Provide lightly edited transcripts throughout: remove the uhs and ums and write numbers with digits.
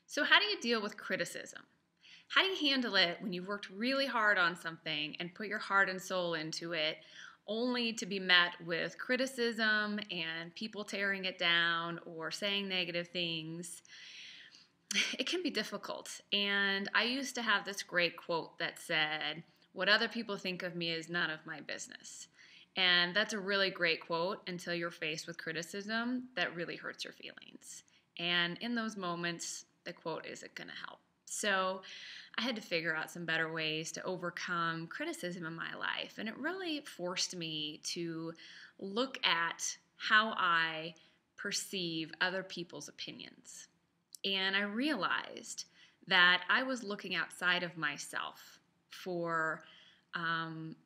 So how do you deal with criticism? How do you handle it when you've worked really hard on something and put your heart and soul into it, only to be met with criticism and people tearing it down or saying negative things? It can be difficult. And I used to have this great quote that said, "What other people think of me is none of my business." And that's a really great quote until you're faced with criticism that really hurts your feelings. And in those moments, the quote isn't going to help. So I had to figure out some better ways to overcome criticism in my life. And it really forced me to look at how I perceive other people's opinions. And I realized that I was looking outside of myself for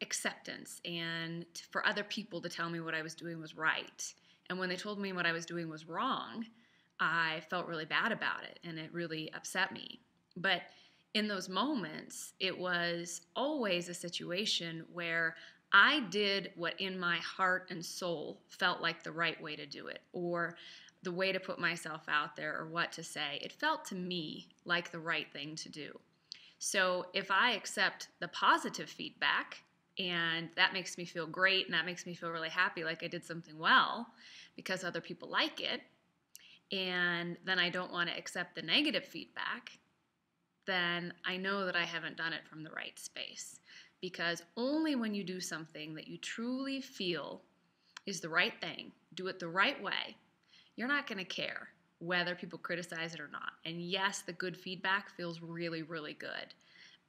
acceptance and for other people to tell me what I was doing was right. And when they told me what I was doing was wrong, I felt really bad about it and it really upset me. But in those moments, it was always a situation where I did what in my heart and soul felt like the right way to do it, or the way to put myself out there, or what to say. It felt to me like the right thing to do. So if I accept the positive feedback and that makes me feel great and that makes me feel really happy, like I did something well because other people like it, and then I don't want to accept the negative feedback, then I know that I haven't done it from the right space. Because only when you do something that you truly feel is the right thing, do it the right way, you're not going to care whether people criticize it or not. And yes, the good feedback feels really, really good.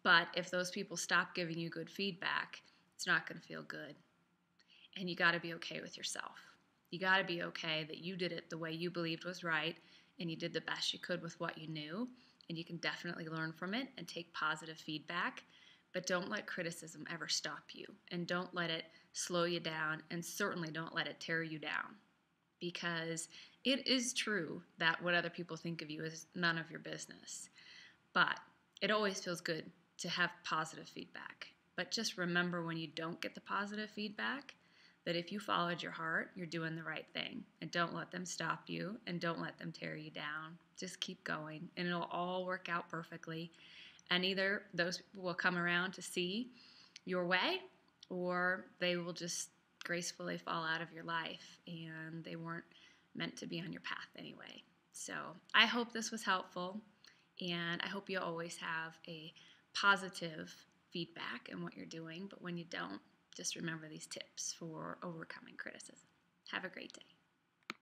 But if those people stop giving you good feedback, it's not going to feel good. And you got to be okay with yourself. You got to be okay that you did it the way you believed was right, and you did the best you could with what you knew, and you can definitely learn from it and take positive feedback, but don't let criticism ever stop you, and don't let it slow you down, and certainly don't let it tear you down, because it is true that what other people think of you is none of your business, but it always feels good to have positive feedback. But just remember, when you don't get the positive feedback, that if you followed your heart, you're doing the right thing. And don't let them stop you, and don't let them tear you down. Just keep going, and it'll all work out perfectly. And either those people will come around to see your way, or they will just gracefully fall out of your life, and they weren't meant to be on your path anyway. So I hope this was helpful, and I hope you always have a positive feedback in what you're doing. But when you don't, just remember these tips for overcoming criticism. Have a great day.